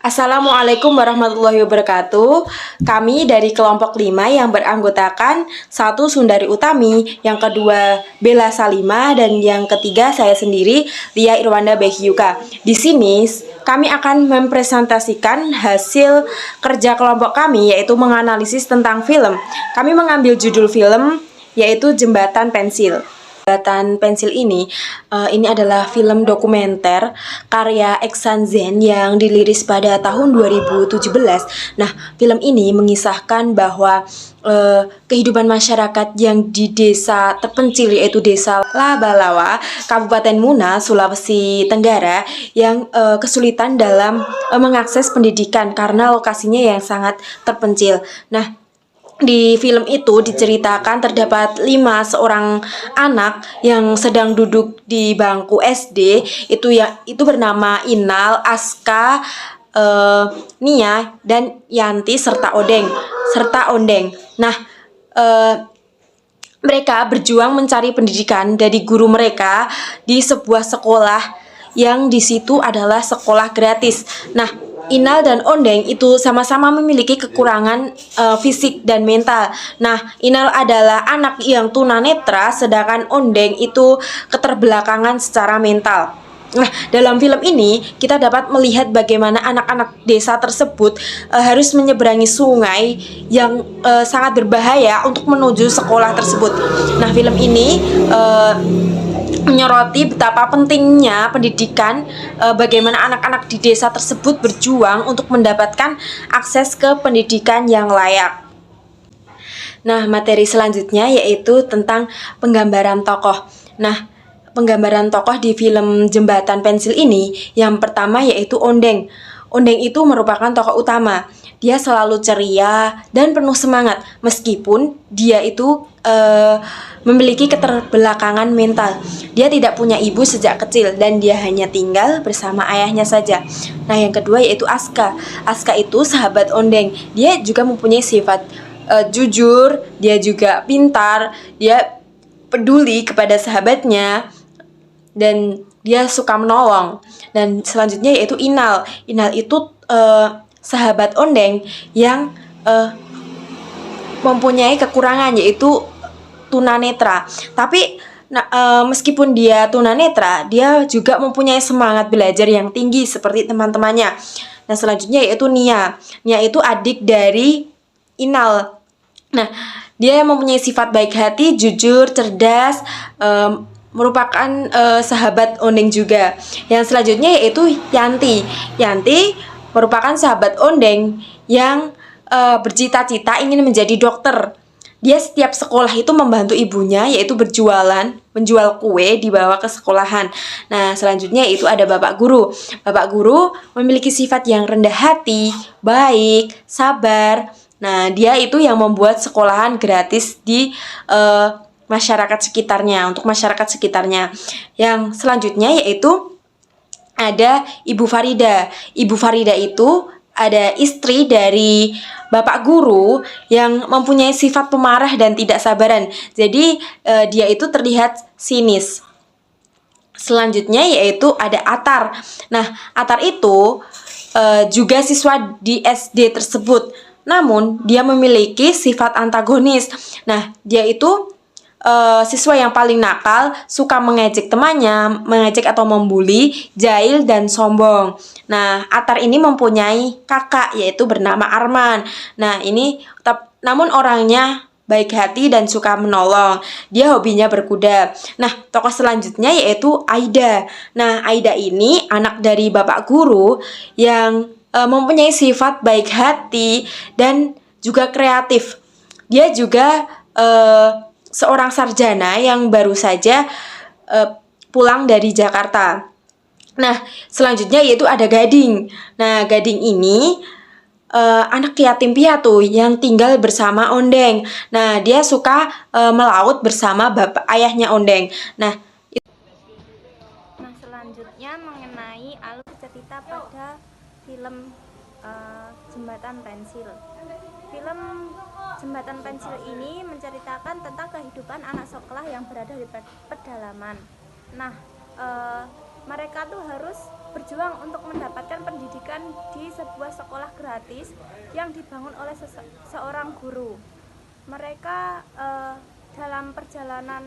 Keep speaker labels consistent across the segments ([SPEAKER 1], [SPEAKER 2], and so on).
[SPEAKER 1] Assalamualaikum warahmatullahi wabarakatuh. Kami dari kelompok 5 yang beranggotakan satu Sundari Utami, yang kedua Bella Salima, dan yang ketiga saya sendiri, Lia Irwanda Behyuka. Di sini kami akan mempresentasikan hasil kerja kelompok kami, yaitu menganalisis tentang film. Kami mengambil judul film yaitu Jembatan Pensil. Jembatan Pensil ini adalah film dokumenter karya Eksan Zen yang dirilis pada tahun 2017. Nah, film ini mengisahkan bahwa kehidupan masyarakat yang di desa terpencil, yaitu desa Labalawa, Kabupaten Muna, Sulawesi Tenggara, yang kesulitan dalam mengakses pendidikan karena lokasinya yang sangat terpencil. Nah, di film itu diceritakan terdapat 5 anak yang sedang duduk di bangku SD, itu bernama Inal, Aska, Nia, dan Yanti serta Ondeng. Nah, mereka berjuang mencari pendidikan dari guru mereka di sebuah sekolah yang di situ adalah sekolah gratis. Nah, Inal dan Ondeng itu sama-sama memiliki kekurangan fisik dan mental. Nah, Inal adalah anak yang tunanetra, sedangkan Ondeng itu keterbelakangan secara mental. Nah, dalam film ini kita dapat melihat bagaimana anak-anak desa tersebut harus menyeberangi sungai yang sangat berbahaya untuk menuju sekolah tersebut. Nah, film ini menyoroti betapa pentingnya pendidikan, bagaimana anak-anak di desa tersebut berjuang untuk mendapatkan akses ke pendidikan yang layak. Nah, materi selanjutnya yaitu tentang penggambaran tokoh. Nah, penggambaran tokoh di film Jembatan Pensil ini, yang pertama yaitu Ondeng. Ondeng itu merupakan tokoh utama. Dia selalu ceria dan penuh semangat meskipun dia itu memiliki keterbelakangan mental. Dia tidak punya ibu sejak kecil dan dia hanya tinggal bersama ayahnya saja. Nah, yang kedua yaitu Aska. Aska itu sahabat Ondeng. Dia juga mempunyai sifat jujur, dia juga pintar, dia peduli kepada sahabatnya, dan dia suka menolong. Dan selanjutnya yaitu Inal. Inal itu sahabat Ondeng yang mempunyai kekurangan, yaitu tunanetra. Tapi meskipun dia tunanetra, dia juga mempunyai semangat belajar yang tinggi seperti teman-temannya. Nah, selanjutnya yaitu Nia. Nia itu adik dari Inal. Nah, dia mempunyai sifat baik hati, jujur, cerdas, merupakan sahabat Ondeng juga. Yang selanjutnya yaitu Yanti. Yanti merupakan sahabat Ondeng yang bercita-cita ingin menjadi dokter. Dia setiap sekolah itu membantu ibunya, yaitu menjual kue dibawa ke sekolahan. Nah, selanjutnya itu ada Bapak Guru. Bapak Guru memiliki sifat yang rendah hati, baik, sabar. Nah, dia itu yang membuat sekolahan gratis di masyarakat sekitarnya, untuk masyarakat sekitarnya. Yang selanjutnya yaitu ada Ibu Farida. Ibu Farida itu ada istri dari Bapak Guru yang mempunyai sifat pemarah dan tidak sabaran. Jadi dia itu terlihat sinis. Selanjutnya yaitu ada Atar. Nah, Atar itu juga siswa di SD tersebut. Namun dia memiliki sifat antagonis. Nah, dia itu siswa yang paling nakal, suka mengejek temannya, mengejek atau membuli, jahil dan sombong. Nah, Atar ini mempunyai kakak yaitu bernama Arman. Nah, namun orangnya baik hati dan suka menolong. Dia hobinya berkuda. Nah, tokoh selanjutnya yaitu Aida. Nah, Aida ini anak dari Bapak Guru yang mempunyai sifat baik hati dan juga kreatif. Dia juga seorang sarjana yang baru saja pulang dari Jakarta. Nah, selanjutnya yaitu ada Gading. Nah, Gading ini anak yatim piatu yang tinggal bersama Ondeng. Nah, dia suka melaut bersama ayahnya Ondeng. Nah,
[SPEAKER 2] selanjutnya mengenai alur cerita pada film Jembatan Pensil. Film Jembatan Pensil ini menceritakan tentang kehidupan anak sekolah yang berada di pedalaman. Nah, mereka tuh harus berjuang untuk mendapatkan pendidikan di sebuah sekolah gratis yang dibangun oleh seorang guru. Mereka dalam perjalanan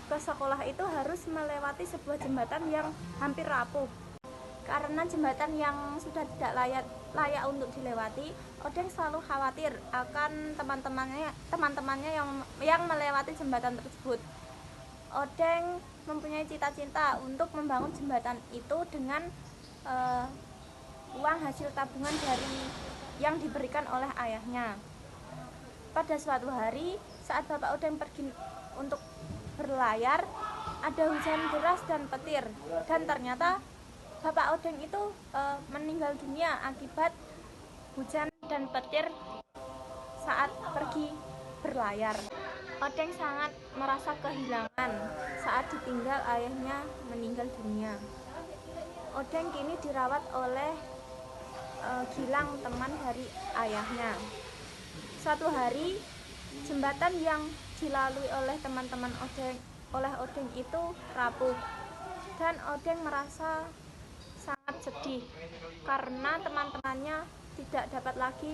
[SPEAKER 2] ke sekolah itu harus melewati sebuah jembatan yang hampir rapuh. Karena jembatan yang sudah tidak layak untuk dilewati, Odeng selalu khawatir akan teman-temannya yang melewati jembatan tersebut. Odeng mempunyai cita-cita untuk membangun jembatan itu dengan uang hasil tabungan yang diberikan oleh ayahnya. Pada suatu hari, saat Bapak Odeng pergi untuk berlayar, ada hujan deras dan petir, dan ternyata Bapak Odeng itu meninggal dunia akibat hujan dan petir saat pergi berlayar. Odeng sangat merasa kehilangan saat ditinggal ayahnya meninggal dunia. Odeng kini dirawat oleh Gilang, teman dari ayahnya. Suatu hari, jembatan yang dilalui oleh teman-teman Odeng itu rapuh, dan Odeng merasa sangat sedih karena teman-temannya tidak dapat lagi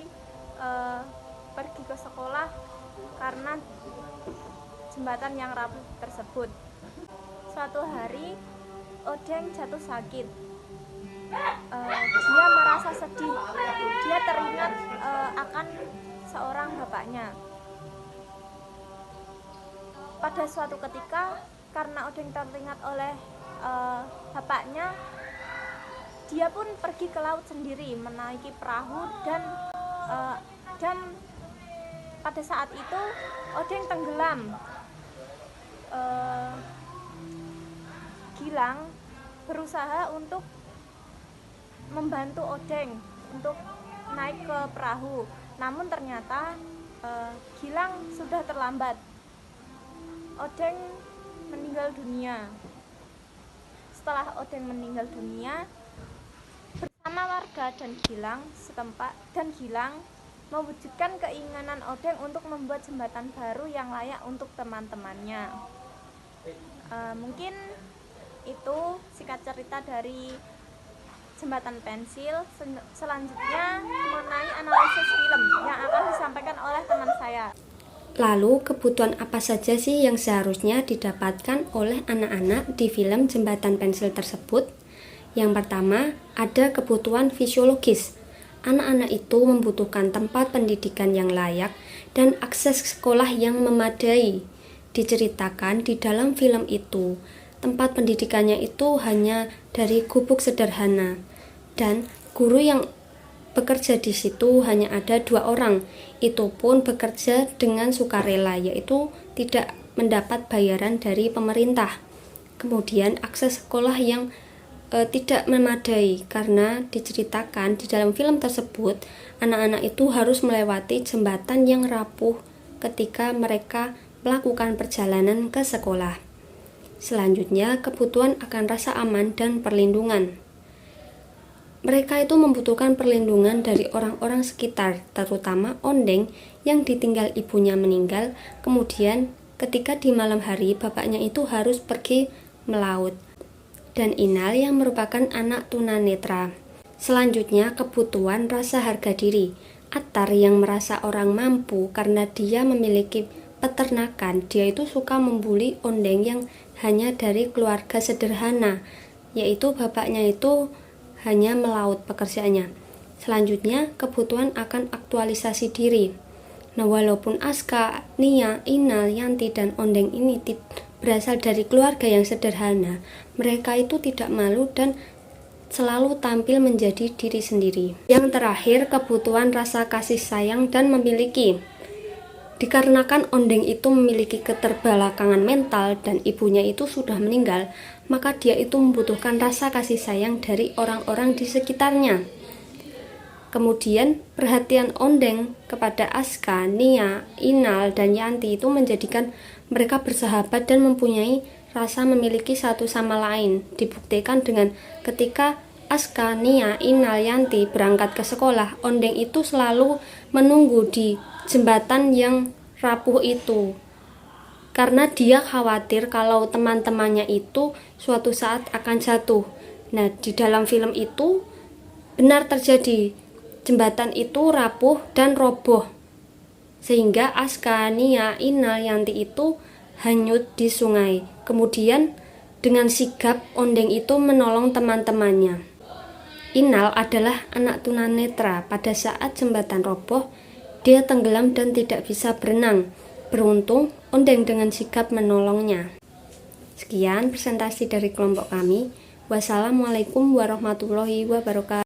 [SPEAKER 2] pergi ke sekolah karena jembatan yang rapuh tersebut. Suatu hari Odeng jatuh sakit. Dia merasa sedih. Dia teringat akan seorang bapaknya. Pada suatu ketika, karena Odeng teringat oleh bapaknya, dia pun pergi ke laut sendiri menaiki perahu dan pada saat itu Odeng tenggelam. Gilang berusaha untuk membantu Odeng untuk naik ke perahu, namun ternyata Gilang sudah terlambat. Odeng meninggal dunia. Setelah Odeng meninggal dunia, bersama warga dan Gilang setempat, dan Gilang mewujudkan keinginan Odeng untuk membuat jembatan baru yang layak untuk teman-temannya. Mungkin itu singkat cerita dari Jembatan Pensil. Selanjutnya mengenai analisis film yang akan disampaikan oleh teman saya.
[SPEAKER 3] Lalu, kebutuhan apa saja sih yang seharusnya didapatkan oleh anak-anak di film Jembatan Pensil tersebut? Yang pertama, ada kebutuhan fisiologis. Anak-anak itu membutuhkan tempat pendidikan yang layak dan akses sekolah yang memadai. Diceritakan di dalam film itu, tempat pendidikannya itu hanya dari gubuk sederhana, dan guru yang bekerja di situ hanya ada 2 orang. Itu pun bekerja dengan sukarela, yaitu tidak mendapat bayaran dari pemerintah. Kemudian akses sekolah yang tidak memadai, karena diceritakan di dalam film tersebut anak-anak itu harus melewati jembatan yang rapuh ketika mereka melakukan perjalanan ke sekolah. Selanjutnya, kebutuhan akan rasa aman dan perlindungan. Mereka itu membutuhkan perlindungan dari orang-orang sekitar, terutama Odeng yang ditinggal ibunya meninggal. Kemudian ketika di malam hari bapaknya itu harus pergi melaut, dan Inal yang merupakan anak tunanetra. Selanjutnya, kebutuhan rasa harga diri. Attar yang merasa orang mampu karena dia memiliki peternakan, dia itu suka membuli Odeng yang hanya dari keluarga sederhana, yaitu bapaknya itu hanya melaut pekerjaannya. Selanjutnya, kebutuhan akan aktualisasi diri. Nah, walaupun Aska, Nia, Inal, Yanti, dan Odeng ini berasal dari keluarga yang sederhana, mereka itu tidak malu dan selalu tampil menjadi diri sendiri. Yang terakhir, kebutuhan rasa kasih sayang dan memiliki. Dikarenakan Odeng itu memiliki keterbelakangan mental dan ibunya itu sudah meninggal, maka dia itu membutuhkan rasa kasih sayang dari orang-orang di sekitarnya. Kemudian perhatian Odeng kepada Aska, Nia, Inal, dan Yanti itu menjadikan mereka bersahabat dan mempunyai rasa memiliki satu sama lain. Dibuktikan dengan ketika Aska, Nia, Inal, Yanti berangkat ke sekolah, Odeng itu selalu menunggu di jembatan yang rapuh itu, karena dia khawatir kalau teman-temannya itu suatu saat akan jatuh. Nah, di dalam film itu benar terjadi, jembatan itu rapuh dan roboh, sehingga Aska, Nia, Inal, Yanti itu hanyut di sungai. Kemudian dengan sigap Ondeng itu menolong teman-temannya. Inal adalah anak tunanetra. Pada saat jembatan roboh, dia tenggelam dan tidak bisa berenang. Beruntung Ondeng dengan sigap menolongnya. Sekian presentasi dari kelompok kami. Wassalamualaikum warahmatullahi wabarakatuh.